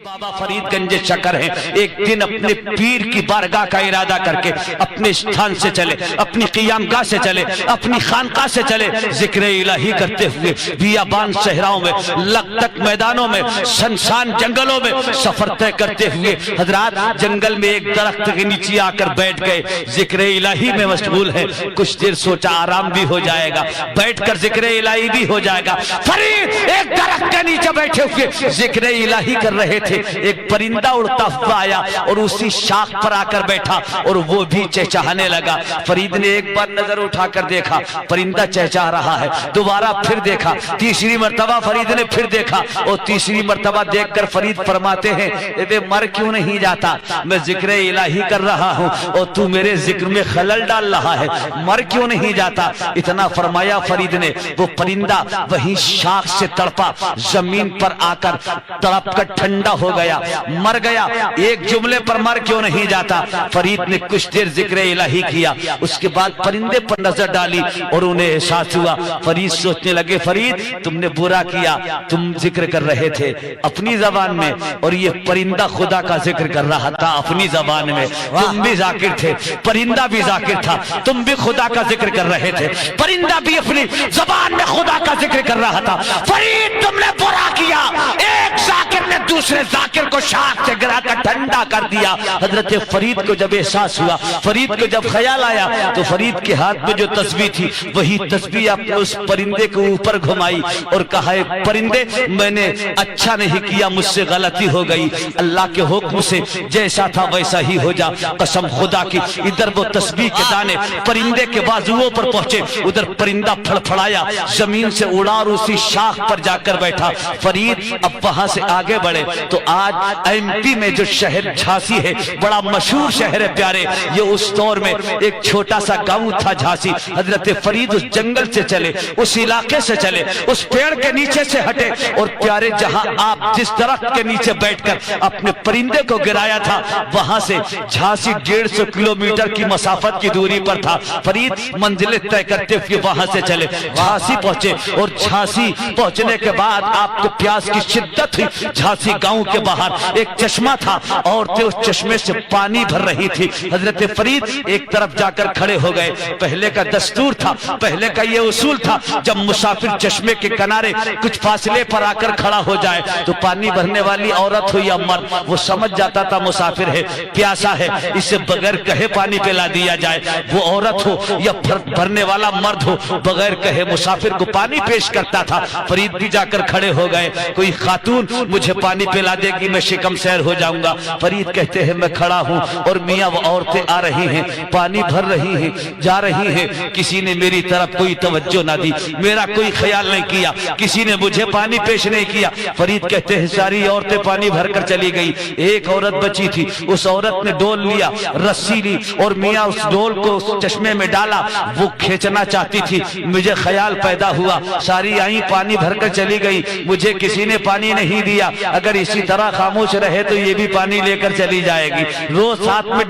بابا فرید گنج شکر ہیں، ایک دن اپنے پیر کی بارگاہ کا ارادہ کر کے اپنے استھان سے چلے، اپنی قیام گاہ سے چلے، اپنی خانقاہ سے چلے، ذکر الہی کرتے ہوئے بیابان صحراؤں میں، لگتک میدانوں میں، سنسان جنگلوں میں سفر طے کرتے ہوئے حضرات جنگل میں ایک درخت کے نیچے آ کر بیٹھ گئے، ذکر الہی میں مشغول ہے۔ کچھ دیر سوچا آرام بھی ہو جائے گا، بیٹھ کر ذکر الہی بھی ہو جائے گا۔ فرید ایک درخت کے نیچے بیٹھے ہوئے ذکر الہی کر رہے تھے، ایک پرندہ اڑتا ہوا آیا اور اسی شاخ پر آ کر بیٹھا اور وہ بھی چہچہانے لگا۔ فرید نے ایک بار نظر اٹھا کر دیکھا، پرندہ چہچہا رہا ہے، دوبارہ پھر دیکھا، تیسری مرتبہ فرید نے پھر دیکھا اور تیسری مرتبہ دیکھ کر فرید فرماتے ہیں اے مر کیوں نہیں جاتا؟ میں ذکر الہی کر رہا ہوں اور تو میرے ذکر میں خلل ڈال رہا ہے، مر کیوں نہیں جاتا؟ اتنا فرمایا فرید نے، وہ پرندہ وہیں شاخ سے تڑپا، زمین پر آ کر تڑپ کر ٹھنڈا ہو گیا، مر گیا۔ ایک جملے پر مر کیوں نہیں جاتا؟ فرید نے کچھ دیر ذکر الہی کیا، اس کے بعد پرندے پر نظر ڈالی اور انہیں احساس ہوا۔ فرید سوچنے لگے فرید تم نے برا کیا، تم ذکر کر رہے تھے اپنی زبان میں اور یہ پرندہ خدا کا ذکر کر رہا تھا اپنی زبان میں۔ تم بھی ذاکر تھے، پرندہ بھی ذاکر تھا، تم بھی خدا کا ذکر کر رہے تھے، پرندہ بھی اپنی زبان میں خدا کا ذکر کر رہا تھا۔ فرید تم نے برا کیا، ایک ذاکر نے دوسرے ذاکر کو شاخ سے گرا کر ٹھنڈا کر دیا۔ حضرت فرید کو جب احساس ہوا، فرید کو جب خیال آیا تو فرید کے ہاتھ میں جو تسبیح تھی وہی تسبیح اپنے اس پرندے کے اوپر گھمائی اور کہا اے پرندے میں نے اچھا نہیں کیا، مجھ سے غلطی ہو گئی، اللہ کے حکم سے جیسا تھا ویسا ہی ہو جا، قسم خدا کی۔ ادھر وہ تسبیح کے دانے پرندے کے بازوؤں پر پہنچے، ادھر پرندہ پھڑ پھڑایا، زمین سے اڑا اور اسی شاخ پر جا کر بیٹھا۔ فرید اب وہاں سے آگے بڑھے تو آج ایم پی میں جو شہر جھانسی ہے بڑا مشہور شہر ہے پیارے، یہ اس دور میں ایک چھوٹا سا گاؤں تھا جھانسی۔ حضرت فرید اس جنگل سے چلے، اس علاقے سے چلے، اس پیڑ کے نیچے سے ہٹے اور پیارے جہاں آپ جس درخت کے نیچے بیٹھ کر اپنے پرندے کو گرایا تھا وہاں سے جھانسی 150 کلومیٹر کی مسافت کی دوری پر تھا۔ فرید منزلیں طے کرتے ہوئے وہاں سے چلے، جھانسی پہنچے اور جھانسی پہنچنے کے بعد آپ کو پیاس کی شدت ہوئی۔ جھانسی گاؤں کے باہر ایک چشمہ تھا، عورتیں اس چشمے سے پانی بھر رہی تھی۔ حضرت فرید ایک طرف جا کر کھڑے ہو گئے۔ پہلے کا دستور تھا، پہلے کا یہ اصول تھا، جب مسافر چشمے کے کنارے کچھ فاصلے پر آ کر کھڑا ہو جائے تو پانی بھرنے والی عورت ہو یا مرد وہ سمجھ جاتا تھا مسافر ہے، پیاسا ہے، اسے بغیر کہے پانی پلا دیا جائے۔ وہ عورت ہو یا بھرنے والا مرد ہو بغیر کہے مسافر کو پانی پیش کرتا تھا۔ فرید بھی جا کر کھڑے ہو گئے، کوئی خاتون مجھے پانی پلا دے گی میں شکم سیر ہو جاؤں گا۔ فرید کہتے ہیں میں کھڑا ہوں اور میاں وہ عورتیں آ رہی ہیں، پانی بھر رہی ہیں، جا رہی ہیں، کسی نے میری طرف کوئی توجہ نہ دی، میرا کوئی خیال نہیں کیا، کسی نے مجھے پانی پیش نہیں کیا۔ فرید کہتے ہیں ساری عورتیں پانی بھر کر چلی گئی، ایک عورت بچی تھی، اس عورت نے ڈول لیا، رسی لی اور میاں اس ڈول کو اس چشمے میں ڈالا، وہ کھینچنا چاہتی تھی، مجھے خیال پیدا ہوا، ساری آئیں پانی بھر کر چلی گئی، مجھے کسی نے پانی نہیں دیا، اگر اسی طرح خاموش رہے تو یہ بھی پانی لے کر چلی جائے گی، روز ساتھ میں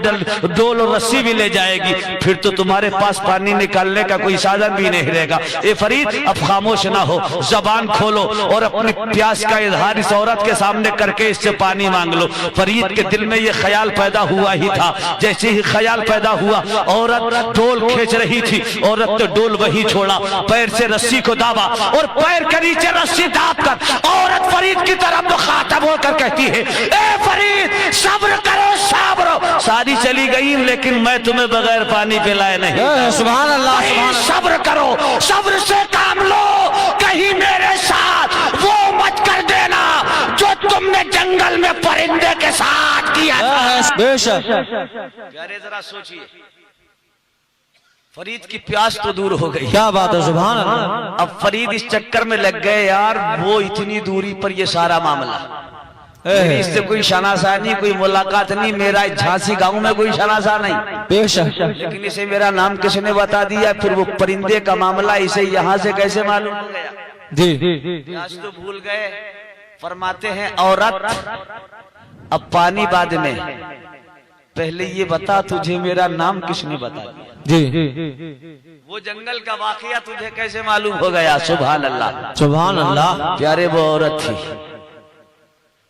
ڈول اور رسی بھی لے جائے گی، پھر تو تمہارے پاس پانی نکالنے کا کوئی سادھن بھی نہیں رہے گا۔ اے فرید اب خاموش نہ ہو، زبان کھولو اور اپنی پیاس کا اظہار اس عورت کے سامنے کر کے اس سے پانی مانگ لو۔ فرید کے دل میں یہ خیال پیدا ہوا ہی تھا، جیسے ہی خیال پیدا ہوا عورت ڈول کھینچ رہی تھی، عورت نے ڈول وہی چھوڑا، پیر سے رسی کو دابا اور پیر کے نیچے رسی داب کر عورت فرید کی طرف مخاطب ہو کر کہتی ہے اے فرید صبر کرو صبر۔ ساری چلی گئی لیکن میں تمہیں بغیر پانی پلائے نہیں۔ سبحان اللہ، صبر کرو، صبر سے کام لو، کہیں میرے ساتھ وہ مت کر دینا جو تم نے جنگل میں پرندے کے ساتھ کیا تھا۔ بے شک پیارے ذرا سوچئے، فرید کی پیاس تو دور ہو گئی، کیا بات ہے، سبحان اللہ۔ اب فرید اس چکر میں لگ گئے یار وہ اتنی دوری پر یہ سارا معاملہ، میری اس سے کوئی شناسہ نہیں، کوئی ملاقات نہیں، میرا جھانسی گاؤں میں کوئی شناسہ نہیں، بے شک، لیکن اسے میرا نام کس نے بتا دیا، پھر وہ پرندے کا معاملہ اسے یہاں سے کیسے معلوم ہو گیا؟ جی پیاس تو بھول گئے۔ فرماتے ہیں عورت اب پانی بعد میں، پہلے یہ بتا تجھے میرا نام کس نے بتا دیا؟ جی وہ جنگل کا واقعہ تجھے کیسے معلوم ہو گیا؟ سبحان اللہ، سبحان اللہ۔ پیارے وہ عورت تھی،